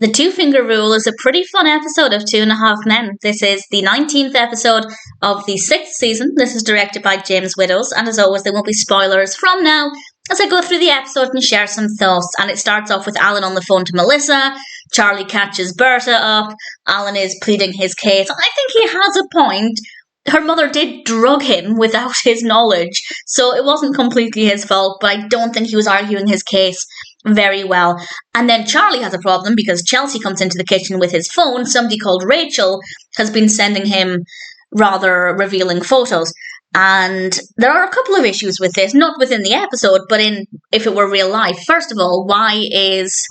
The Two-Finger Rule is a pretty fun episode of Two and a Half Men. This is the 19th episode of the 6th season. This is directed by James Widdoes, and as always, there won't be spoilers from now as I go through the episode and share some thoughts. And it starts off with Alan on the phone to Melissa. Charlie catches Berta up. Alan is pleading his case. I think he has a point. Her mother did drug him without his knowledge, so it wasn't completely his fault, but I don't think he was arguing his case very well. And then Charlie has a problem because Chelsea comes into the kitchen with his phone. Somebody called Rachel has been sending him rather revealing photos. And there are a couple of issues with this, not within the episode, but in if it were real life. First of all, why is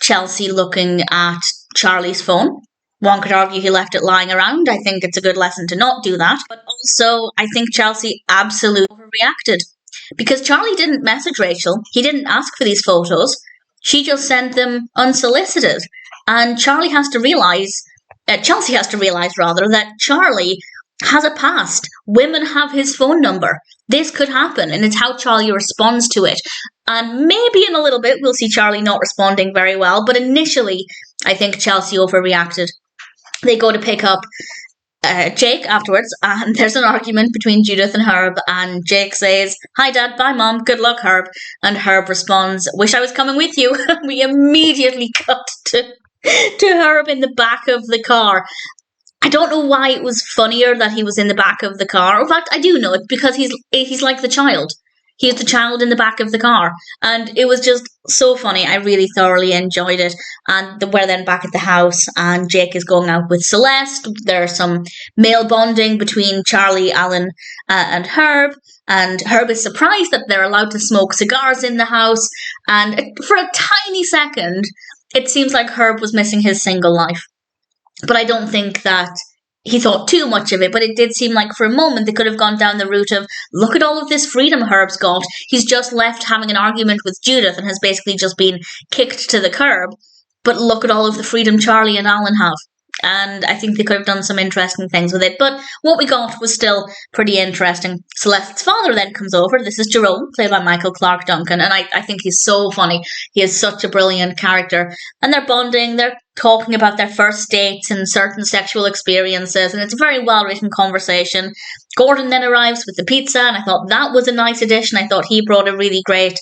Chelsea looking at Charlie's phone? One could argue he left it lying around. I think it's a good lesson to not do that. But also, I think Chelsea absolutely overreacted. Because Charlie didn't message Rachel. He didn't ask for these photos. She just sent them unsolicited. And Chelsea has to realise, rather, that Charlie has a past. Women have his phone number. This could happen, and it's how Charlie responds to it. And maybe in a little bit, we'll see Charlie not responding very well. But initially, I think Chelsea overreacted. They go to pick up Jake afterwards, and there's an argument between Judith and Herb, and Jake says, "Hi Dad, bye Mom, good luck Herb," and Herb responds, "Wish I was coming with you." We immediately cut to Herb in the back of the car. I don't know why it was funnier that he was in the back of the car. In fact, I do know it, because he's like the child. He's the child in the back of the car. And it was just so funny. I really thoroughly enjoyed it. And we're then back at the house, and Jake is going out with Celeste. There's some male bonding between Charlie, Alan, and Herb. And Herb is surprised that they're allowed to smoke cigars in the house. And for a tiny second, it seems like Herb was missing his single life. But I don't think that he thought too much of it, but it did seem like for a moment they could have gone down the route of, look at all of this freedom Herb's got. He's just left having an argument with Judith and has basically just been kicked to the curb. But look at all of the freedom Charlie and Alan have. And I think they could have done some interesting things with it. But what we got was still pretty interesting. Celeste's father then comes over. This is Jerome, played by Clarke Duncan. And I think he's so funny. He is such a brilliant character. And they're bonding. They're talking about their first dates and certain sexual experiences. And it's a very well-written conversation. Gordon then arrives with the pizza. And I thought that was a nice addition. I thought he brought a really great...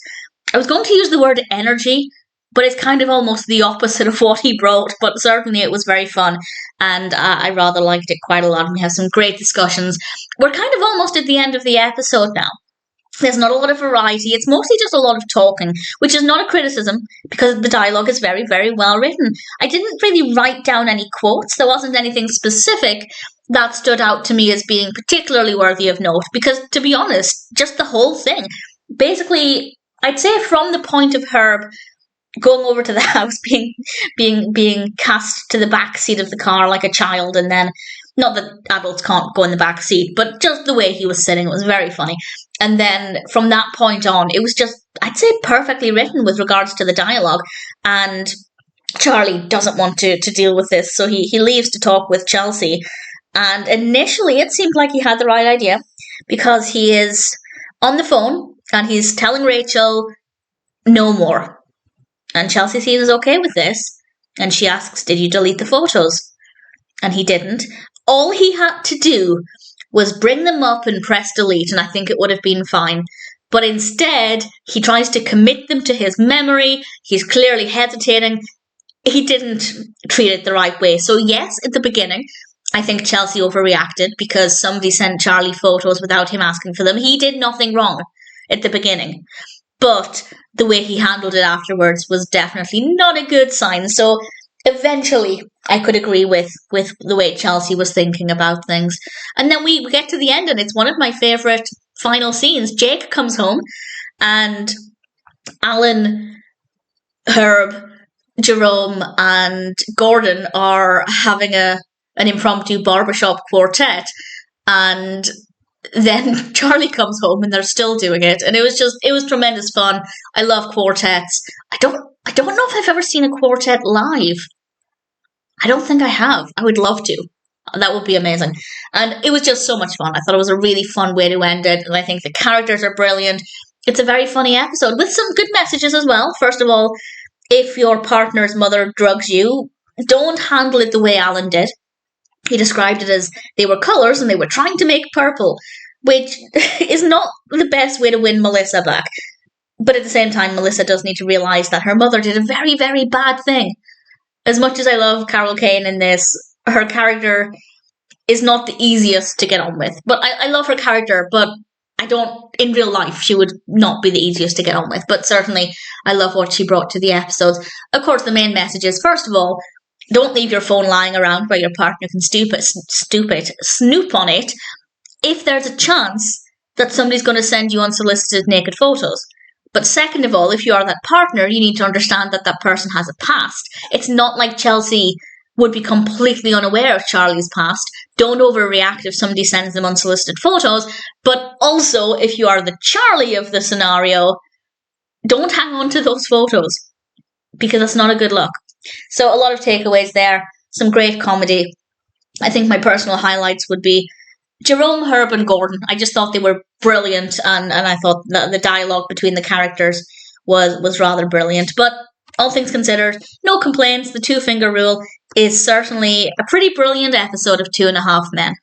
I was going to use the word energy, but it's kind of almost the opposite of what he brought. But certainly it was very fun. And I rather liked it quite a lot. And we have some great discussions. We're kind of almost at the end of the episode now. There's not a lot of variety. It's mostly just a lot of talking, which is not a criticism because the dialogue is very, very well written. I didn't really write down any quotes. There wasn't anything specific that stood out to me as being particularly worthy of note because, to be honest, just the whole thing. Basically, I'd say from the point of Herb going over to the house, being cast to the back seat of the car like a child, and then, not that adults can't go in the back seat, but just the way he was sitting, it was very funny. And then from that point on, it was just, I'd say, perfectly written with regards to the dialogue. And Charlie doesn't want to deal with this, so he leaves to talk with Chelsea. And initially, it seemed like he had the right idea, because he is on the phone, and he's telling Rachel, no more. And Chelsea seems okay with this. And she asks, did you delete the photos? And he didn't. All he had to do was bring them up and press delete, and I think it would have been fine. But instead, he tries to commit them to his memory. He's clearly hesitating. He didn't treat it the right way. So yes, at the beginning, I think Chelsea overreacted because somebody sent Charlie photos without him asking for them. He did nothing wrong at the beginning. But the way he handled it afterwards was definitely not a good sign. So eventually, I could agree with the way Chelsea was thinking about things. And then we get to the end, and it's one of my favourite final scenes. Jake comes home, and Alan, Herb, Jerome, and Gordon are having an impromptu barbershop quartet. And then Charlie comes home, and they're still doing it. And it was tremendous fun. I love quartets. I don't know if I've ever seen a quartet live. I don't think I have. I would love to. That would be amazing. And it was just so much fun. I thought it was a really fun way to end it. And I think the characters are brilliant. It's a very funny episode with some good messages as well. First of all, if your partner's mother drugs you, don't handle it the way Alan did. He described it as they were colours and they were trying to make purple, which is not the best way to win Melissa back. But at the same time, Melissa does need to realise that her mother did a very, very bad thing. As much as I love Carol Kane in this, her character is not the easiest to get on with. But I love her character, but I don't, in real life, she would not be the easiest to get on with. But certainly, I love what she brought to the episodes. Of course, the main message is, first of all, don't leave your phone lying around where your partner can snoop on it if there's a chance that somebody's going to send you unsolicited naked photos. But second of all, if you are that partner, you need to understand that that person has a past. It's not like Chelsea would be completely unaware of Charlie's past. Don't overreact if somebody sends them unsolicited photos. But also, if you are the Charlie of the scenario, don't hang on to those photos, because that's not a good look. So a lot of takeaways there. Some great comedy. I think my personal highlights would be Jerome, Herb and Gordon. I just thought they were brilliant, and I thought the dialogue between the characters was rather brilliant. But all things considered, no complaints. The 2-finger rule is certainly a pretty brilliant episode of 2.5 Men.